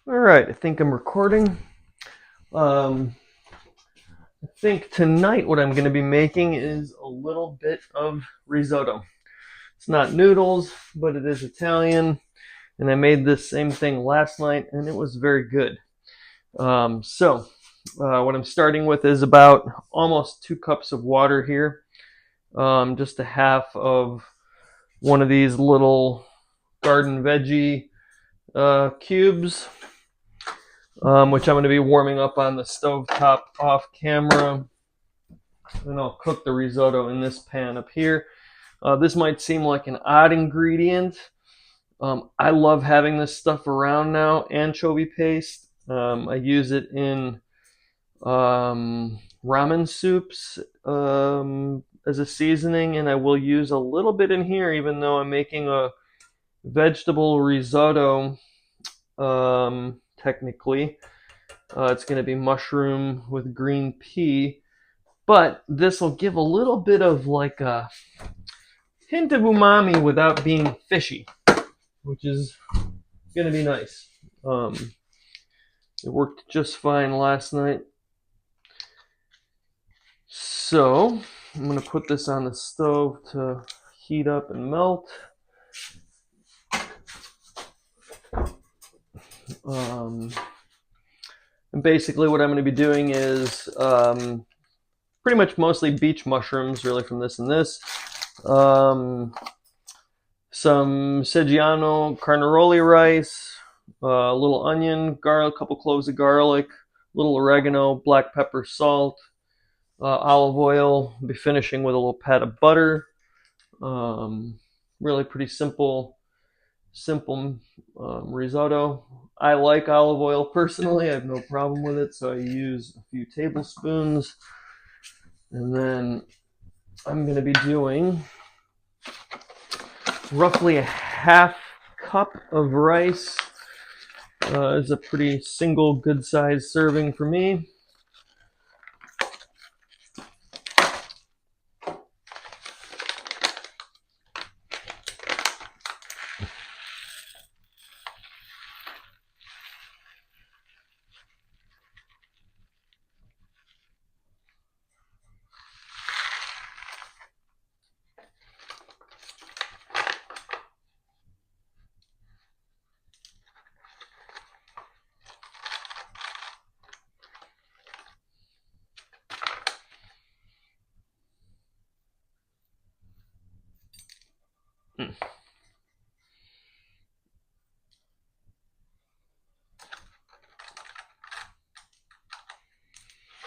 All right, I think I'm recording. Um, I think tonight what I'm going to be making is a little bit of risotto. It's not noodles, but it is Italian, and I made this same thing last night, and it was very good. What I'm starting with is about almost 2 cups of water here, just a half of one of these little garden veggie cubes, which I'm going to be warming up on the stove top off camera. And I'll cook the risotto in this pan up here. This might seem like an odd ingredient. I love having this stuff around now. Anchovy paste. I use it in ramen soups as a seasoning, and I will use a little bit in here, even though I'm making a vegetable risotto. Technically, it's going to be mushroom with green pea, but this will give a little bit of like a hint of umami without being fishy, which is going to be nice. It worked just fine last night. So I'm going to put this on the stove to heat up and melt. And basically what I'm going to be doing is pretty much mostly beach mushrooms, really, from this and this. Some Seggiano carnaroli rice, a little onion, garlic, a couple cloves of garlic, little oregano, black pepper, salt, olive oil. I'll be finishing with a little pat of butter. Really pretty simple risotto. I like olive oil personally. I have no problem with it, so I use a few tablespoons. And then I'm going to be doing roughly a half cup of rice. Is a pretty single good size serving for me.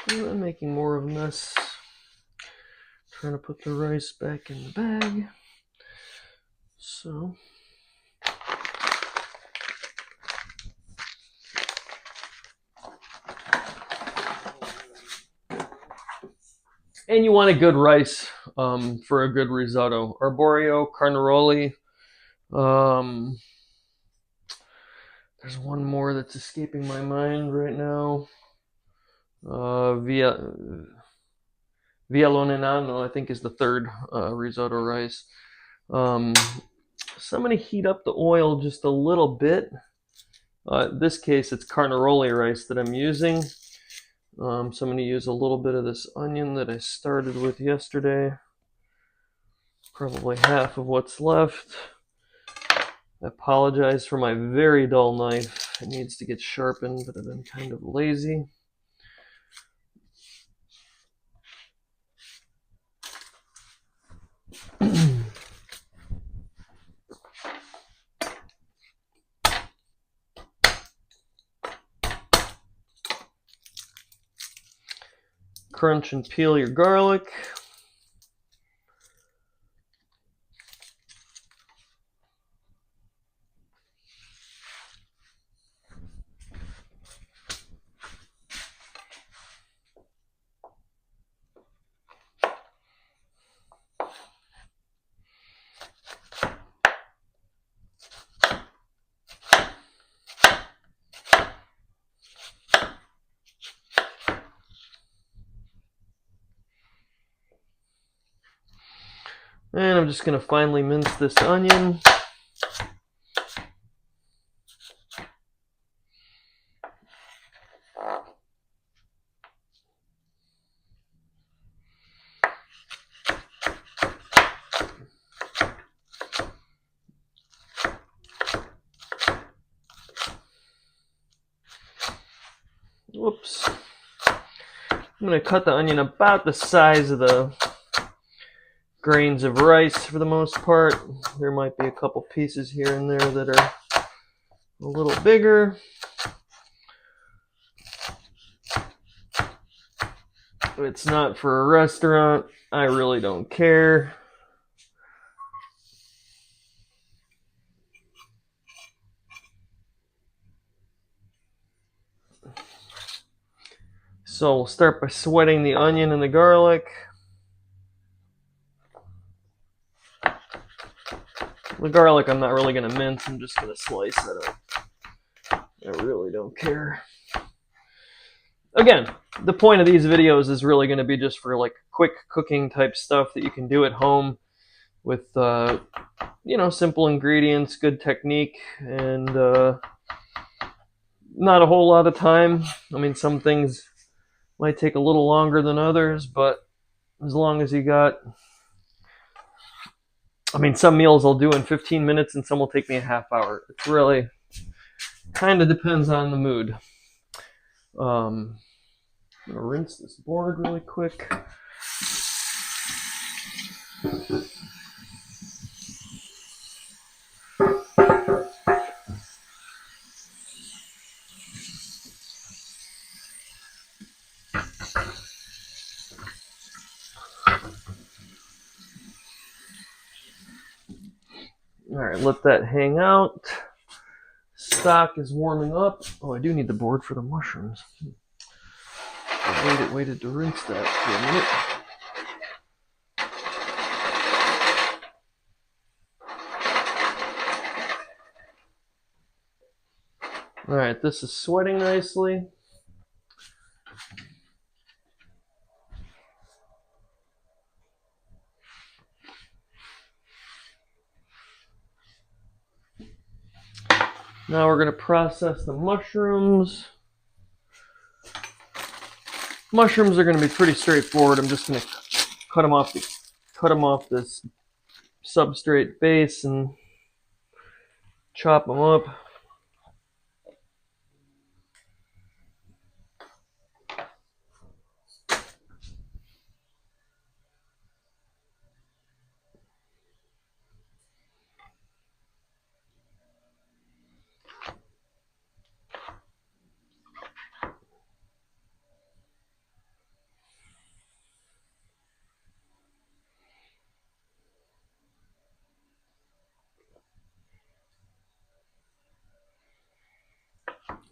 I'm making more of this. Trying to put the rice back in the bag. So. And you want a good rice for a good risotto. Arborio, carnaroli. There's one more that's escaping my mind right now. Vialonenano, I think, is the third risotto rice. So I'm going to heat up the oil just a little bit. In this case, it's carnaroli rice that I'm using. So I'm going to use a little bit of this onion that I started with yesterday. Probably half of what's left. I apologize for my very dull knife. It needs to get sharpened, but I've been kind of lazy. Crunch and peel your garlic. And I'm just going to finely mince this onion. Whoops. I'm going to cut the onion about the size of the grains of rice for the most part. There might be a couple pieces here and there that are a little bigger. It's not for a restaurant. I really don't care. So we'll start by sweating the onion and the garlic. The garlic I'm not really going to mince. I'm just going to slice it up. I really don't care. Again, the point of these videos is really going to be just for like quick cooking type stuff that you can do at home with, simple ingredients, good technique, and not a whole lot of time. I mean, some things might take a little longer than others, but as long as you got, some meals I'll do in 15 minutes and some will take me a half hour. It's really kind of depends on the mood. I'm going to rinse this board really quick. Alright, let that hang out. Stock is warming up. Oh, I do need the board for the mushrooms. I waited to rinse that for a minute. Alright, this is sweating nicely. Now we're going to process the mushrooms. Mushrooms are going to be pretty straightforward. I'm just going to cut them off this substrate base and chop them up.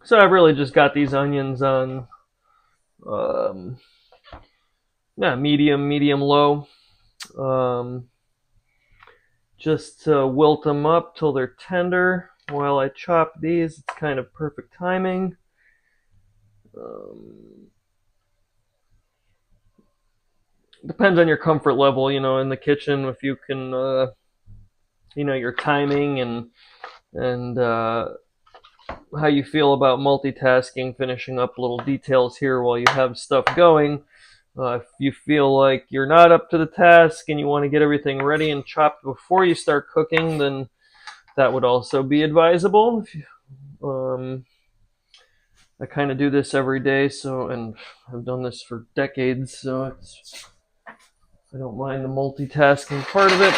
So I've really just got these onions on medium low. Just to wilt them up till they're tender while I chop these. It's kind of perfect timing. Depends on your comfort level, in the kitchen, if you can, your timing and how you feel about multitasking, finishing up little details here while you have stuff going. If you feel like you're not up to the task and you want to get everything ready and chopped before you start cooking, then that would also be advisable. I kind of do this every day, and I've done this for decades, so I don't mind the multitasking part of it.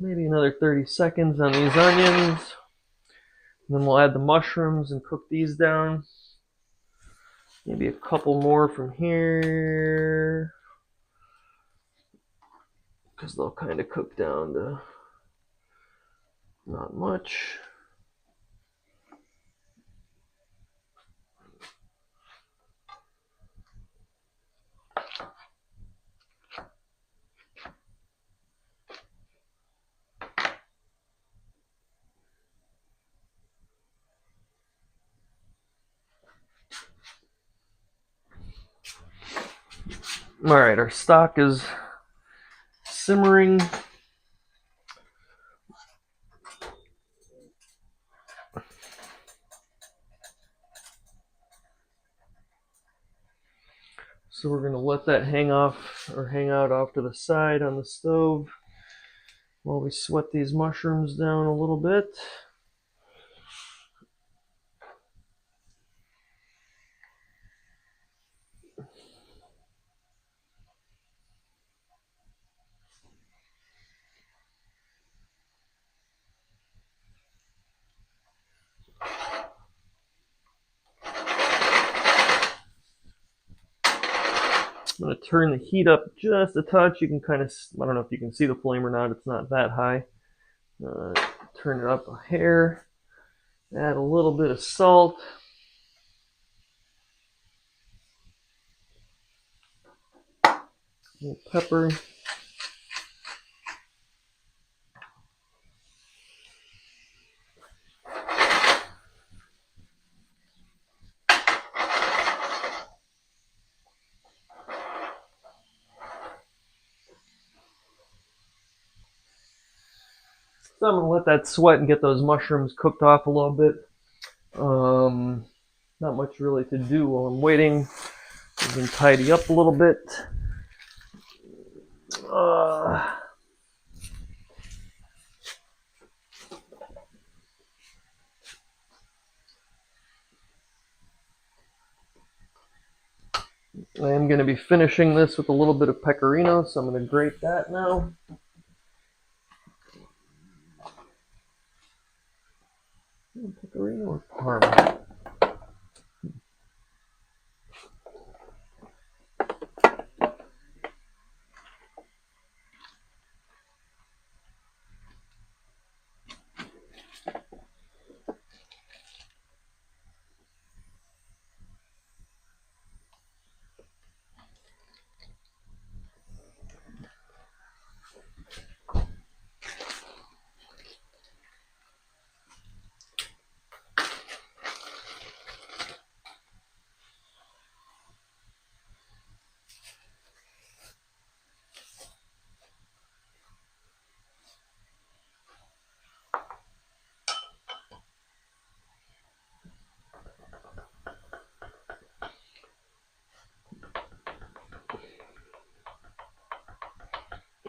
Maybe another 30 seconds on these onions. And then we'll add the mushrooms and cook these down. Maybe a couple more from here, because they'll kind of cook down to not much. Alright, our stock is simmering. So we're going to let that hang out off to the side on the stove. while we sweat these mushrooms down a little bit. I'm going to turn the heat up just a touch. You can kind of, I don't know if you can see the flame or not. It's not that high. Turn it up a hair. Add a little bit of salt. A little pepper. So I'm going to let that sweat and get those mushrooms cooked off a little bit. Not much really to do while I'm waiting. I can tidy up a little bit. I am going to be finishing this with a little bit of pecorino, so I'm going to grate that now. Pecorino or Parma?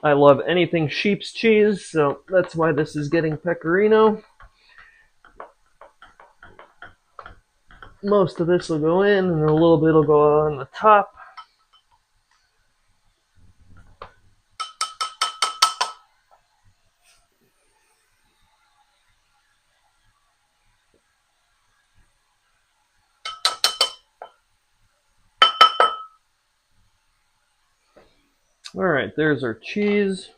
I love anything sheep's cheese, so that's why this is getting pecorino. Most of this will go in, and a little bit will go on the top. All right, there's our cheese.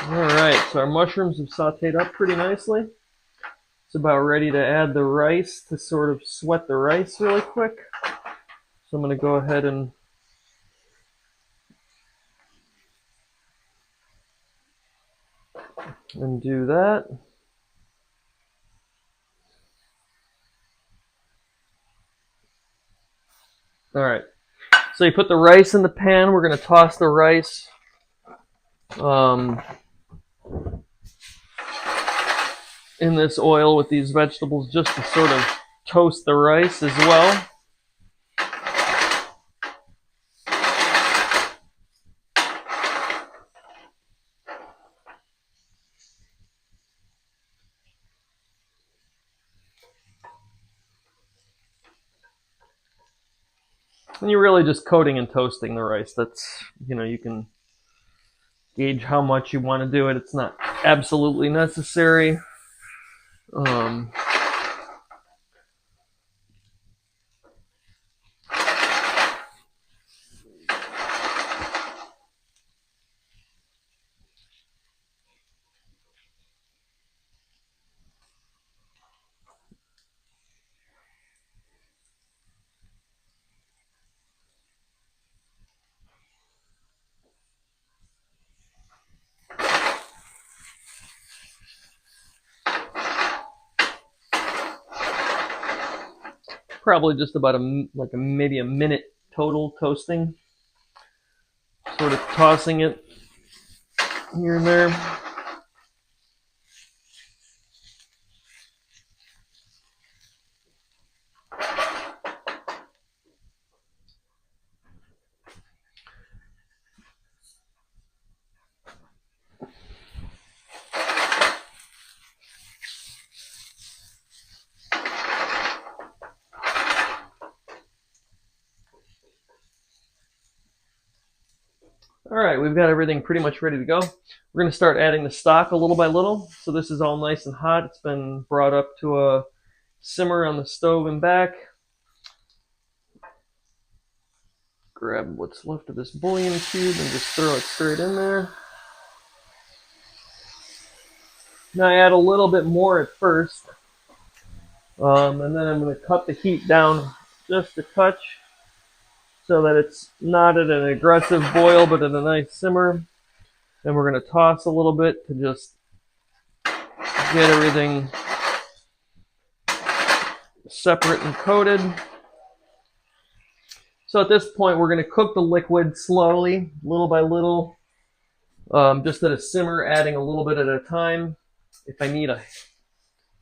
All right, so our mushrooms have sauteed up pretty nicely. It's about ready to add the rice to sort of sweat the rice really quick. So I'm going to go ahead and do that. All right, so you put the rice in the pan. We're going to toss the rice in this oil with these vegetables just to sort of toast the rice as well. And you're really just coating and toasting the rice. That's, you can gauge how much you want to do it. It's not absolutely necessary. probably just about maybe a minute total toasting. Sort of tossing it here and there. All right, we've got everything pretty much ready to go. We're going to start adding the stock a little by little. So this is all nice and hot. It's been brought up to a simmer on the stove and back. Grab what's left of this bouillon cube and just throw it straight in there. Now I add a little bit more at first, and then I'm going to cut the heat down just a touch so that it's not at an aggressive boil but at a nice simmer. Then we're going to toss a little bit to just get everything separate and coated. So at this point we're going to cook the liquid slowly, little by little, just at a simmer, adding a little bit at a time. If I need a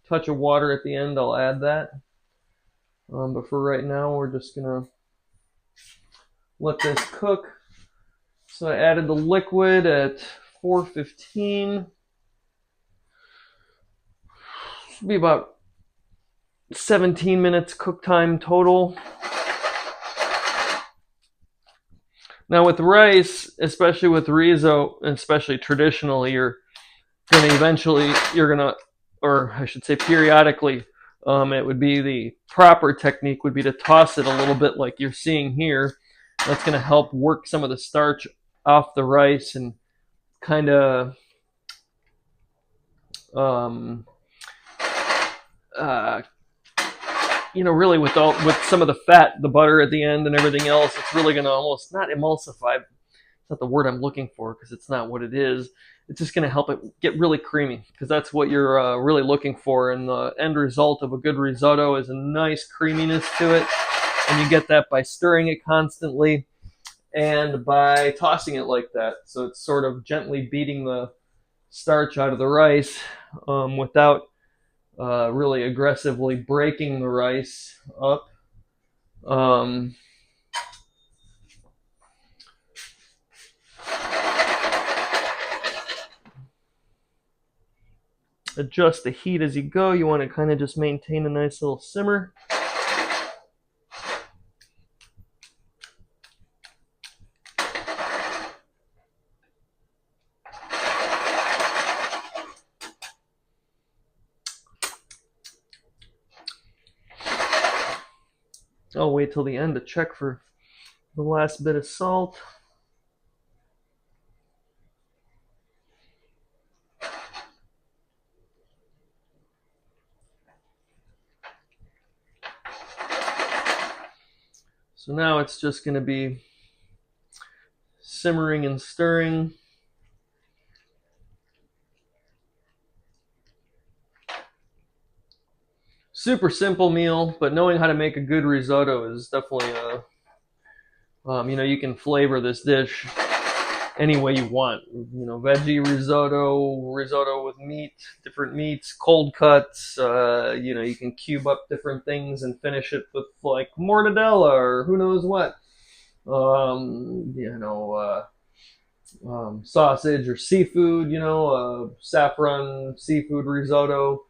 touch of water at the end, I'll add that. But for right now, we're just going to let this cook. So I added the liquid at 415. Should be about 17 minutes cook time total. Now with rice, especially with risotto, especially traditionally, you're going to or I should say periodically, it would be the proper technique would be to toss it a little bit like you're seeing here. That's going to help work some of the starch off the rice and kind of really with some of the fat, the butter at the end and everything else, it's really going to almost not emulsify. It's not the word I'm looking for because it's not what it is. It's just going to help it get really creamy because that's what you're really looking for. And the end result of a good risotto is a nice creaminess to it. And you get that by stirring it constantly and by tossing it like that. So it's sort of gently beating the starch out of the rice without really aggressively breaking the rice up. Adjust the heat as you go. You want to kind of just maintain a nice little simmer. I'll wait till the end to check for the last bit of salt. So now it's just going to be simmering and stirring. Super simple meal, but knowing how to make a good risotto is definitely you can flavor this dish any way you want. Veggie risotto with meat, different meats, cold cuts. You can cube up different things and finish it with like mortadella or who knows what. Sausage or seafood. Saffron seafood risotto.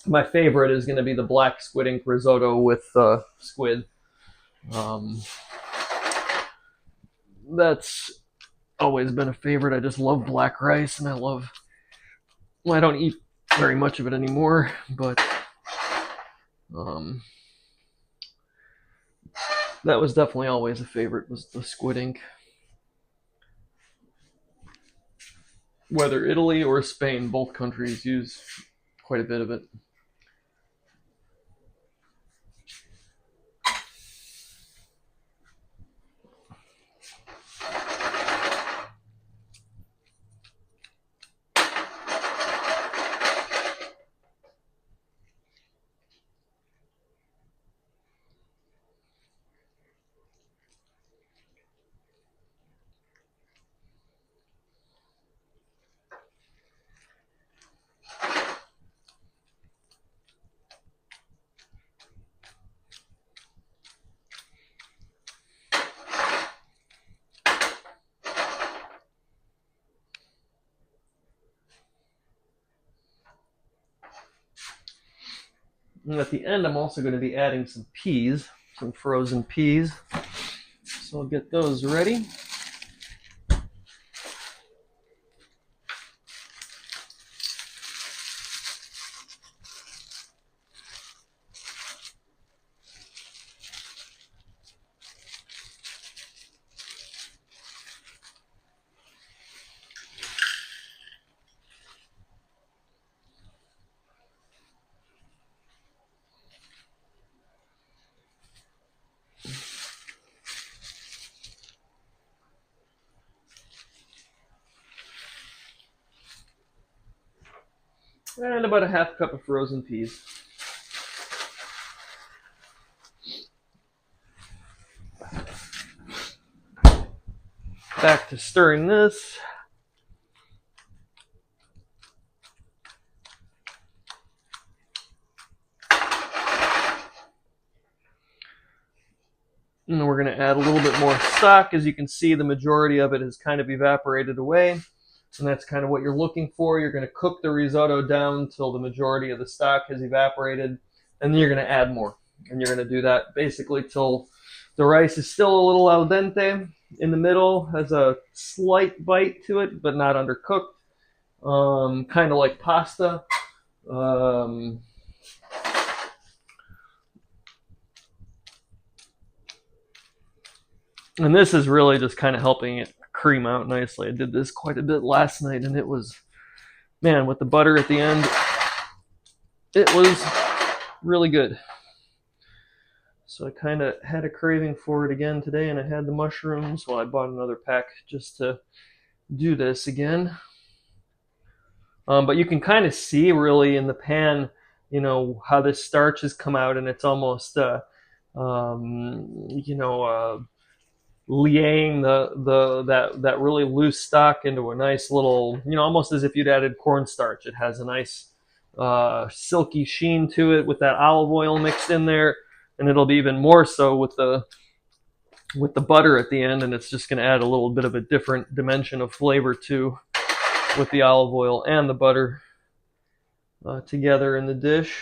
My favorite is going to be the black squid ink risotto with squid. That's always been a favorite. I just love black rice, and I don't eat very much of it anymore, but that was definitely always a favorite, was the squid ink. Whether Italy or Spain, both countries use quite a bit of it. And at the end, I'm also going to be adding some peas, some frozen peas. So I'll get those ready. And about a half cup of frozen peas. Back to stirring this. And then we're going to add a little bit more stock. As you can see, the majority of it has kind of evaporated away. And that's kind of what you're looking for. You're going to cook the risotto down till the majority of the stock has evaporated. And then you're going to add more. And you're going to do that basically till the rice is still a little al dente. In the middle has a slight bite to it, but not undercooked. Kind of like pasta. And this is really just kind of helping it cream out nicely. I did this quite a bit last night, and it was, man, with the butter at the end, it was really good. So I kind of had a craving for it again today, and I had the mushrooms. Well, I bought another pack just to do this again. But you can kind of see really in the pan, you know, how this starch has come out, and it's almost, laying that really loose stock into a nice little, you know, almost as if you'd added cornstarch. It has a nice silky sheen to it with that olive oil mixed in there, and it'll be even more so with the butter at the end, and it's just going to add a little bit of a different dimension of flavor too, with the olive oil and the butter together in the dish.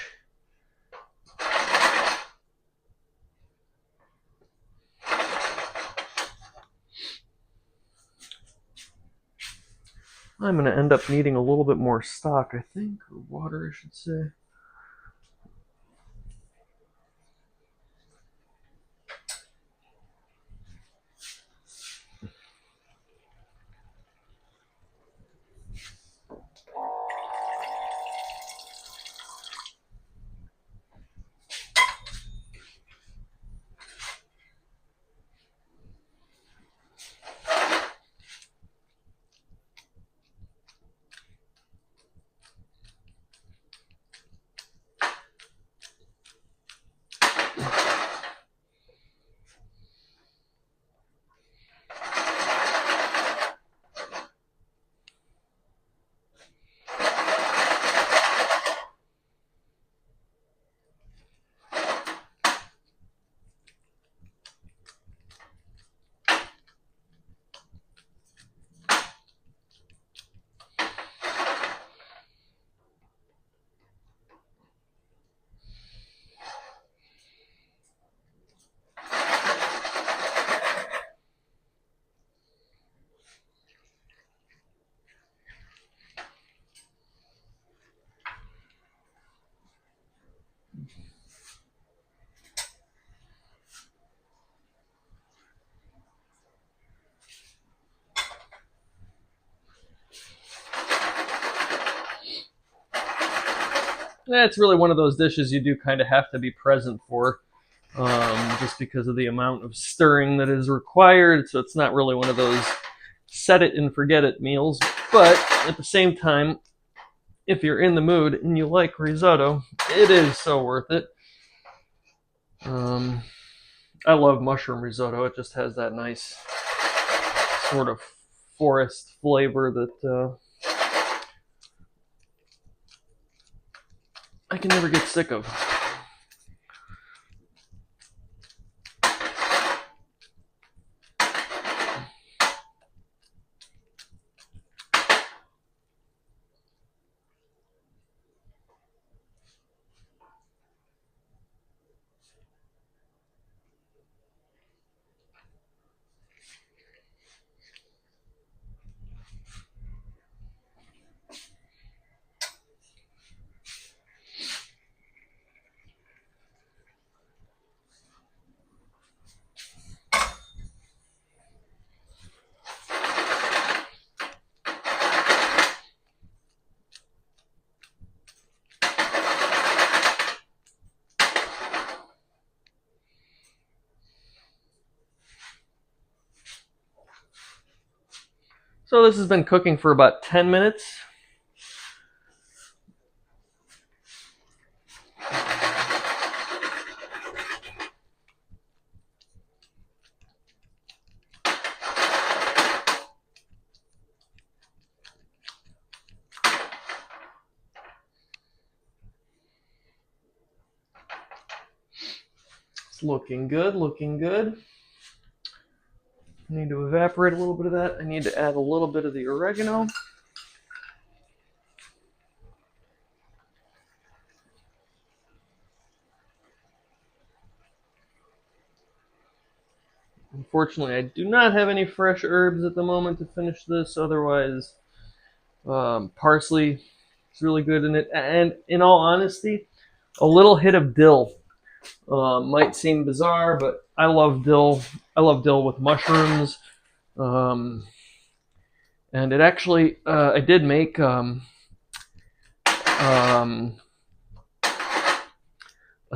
I'm going to end up needing a little bit more stock, I think, or water, I should say. It's really one of those dishes you do kind of have to be present for, just because of the amount of stirring that is required. So it's not really one of those set it and forget it meals. But at the same time, if you're in the mood and you like risotto, it is so worth it. I love mushroom risotto. It just has that nice sort of forest flavor that I can never get sick of. So this has been cooking for about 10 minutes. It's looking good, looking good. I need to evaporate a little bit of that. I need to add a little bit of the oregano. Unfortunately, I do not have any fresh herbs at the moment to finish this. Otherwise, parsley is really good in it. And in all honesty, a little hit of dill might seem bizarre, but I love dill. I love dill with mushrooms. Um, and it actually, I did make um, a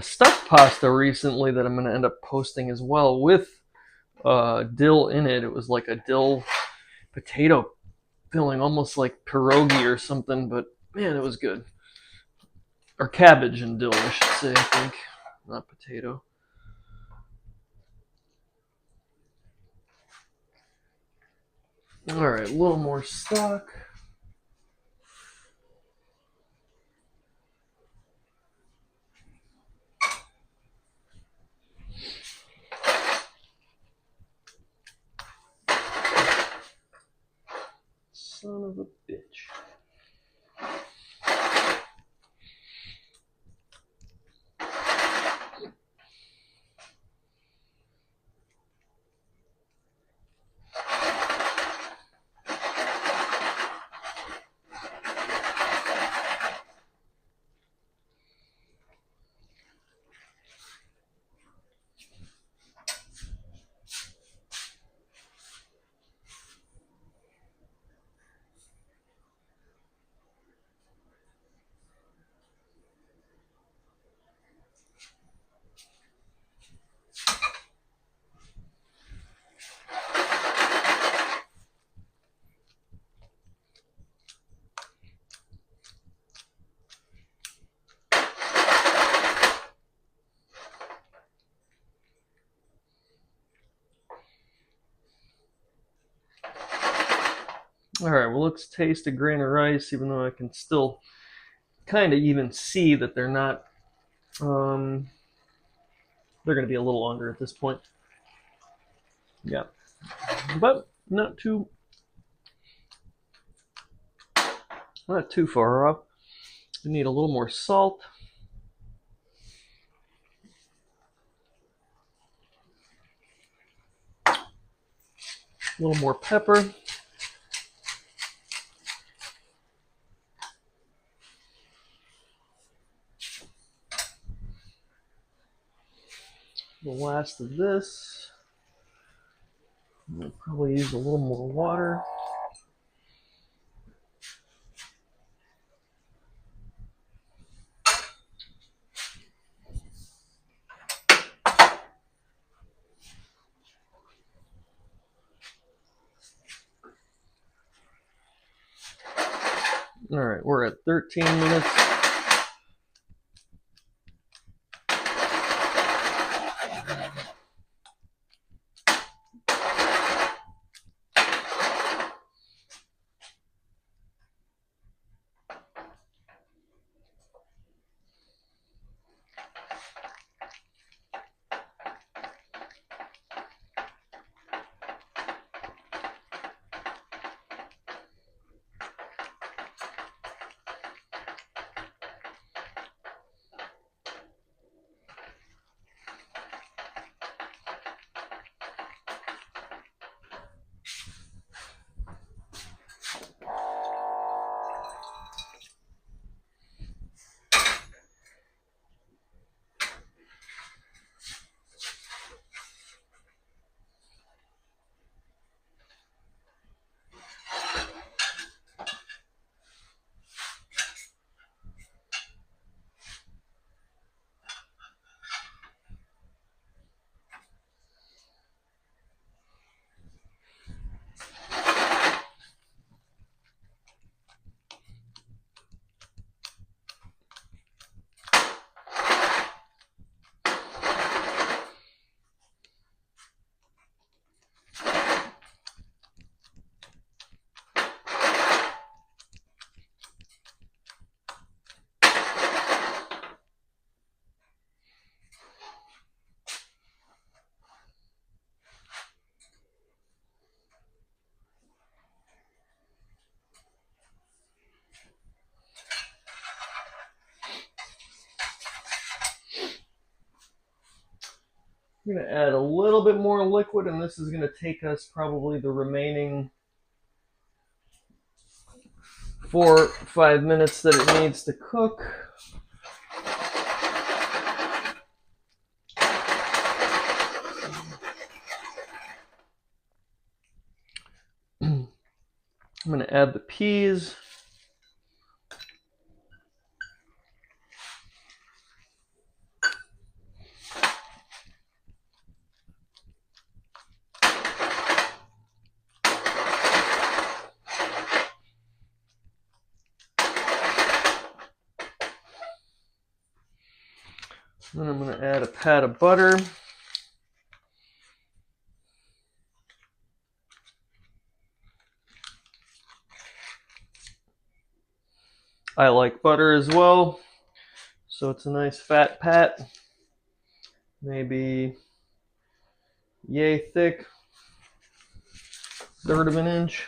stuffed pasta recently that I'm going to end up posting as well with dill in it. It was like a dill potato filling, almost like pierogi or something, but man, it was good. Or cabbage and dill, I should say, I think. Not potato. Alright, a little more stock. Son of a bitch. Alright, well, let's taste a grain of rice, even though I can still kind of even see that they're not. They're going to be a little longer at this point. Yeah. But not too far off. We need a little more salt. A little more pepper. The last of this. We'll probably use a little more water. Alright, we're at 13 minutes. I'm going to add a little bit more liquid, and this is going to take us probably the remaining 4 or 5 minutes that it needs to cook. I'm going to add the peas. Then I'm going to add a pat of butter. I like butter as well, so it's a nice fat pat, maybe yay thick, 1/3 of an inch.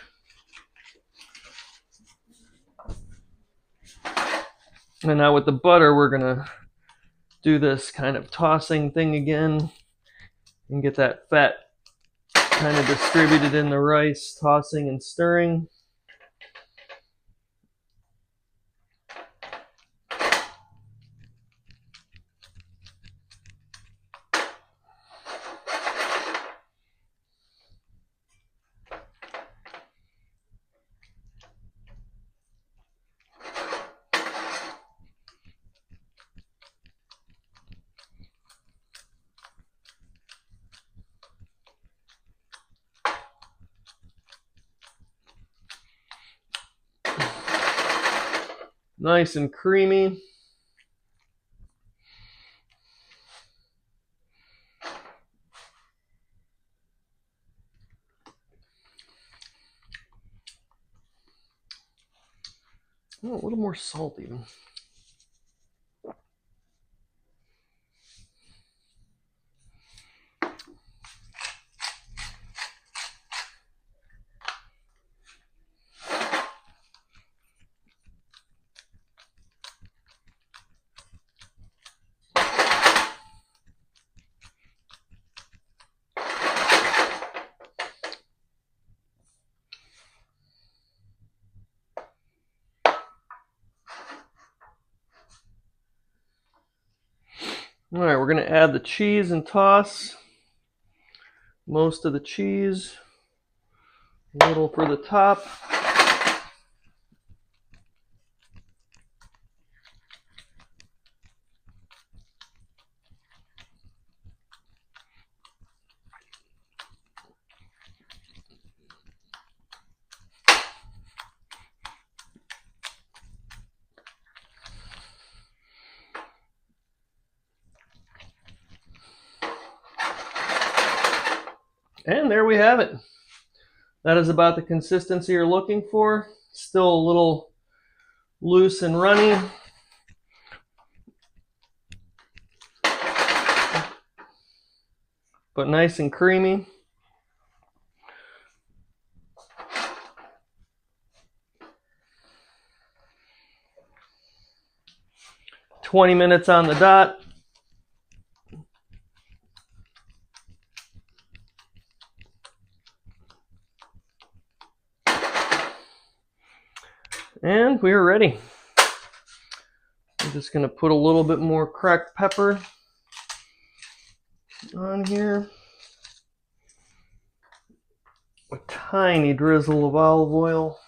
And now with the butter, we're gonna do this kind of tossing thing again and get that fat kind of distributed in the rice, tossing and stirring. Nice and creamy. Oh, a little more salt even. All right, we're going to add the cheese and toss most of the cheese, a little for the top. And there we have it. That is about the consistency you're looking for. Still a little loose and runny. But nice and creamy. "20 minutes on the dot." And we're ready. I'm just going to put a little bit more cracked pepper on here. A tiny drizzle of olive oil.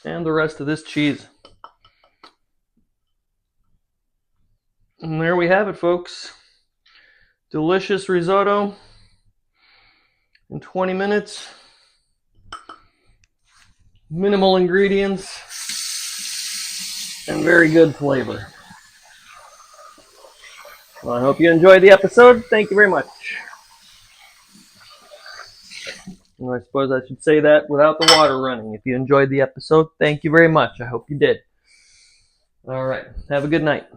And the rest of this cheese. And there we have it, folks. Delicious risotto in 20 minutes. Minimal ingredients and very good flavor. Well, I hope you enjoyed the episode. Thank you very much. And I suppose I should say that without the water running. If you enjoyed the episode, thank you very much. I hope you did. All right. Have a good night.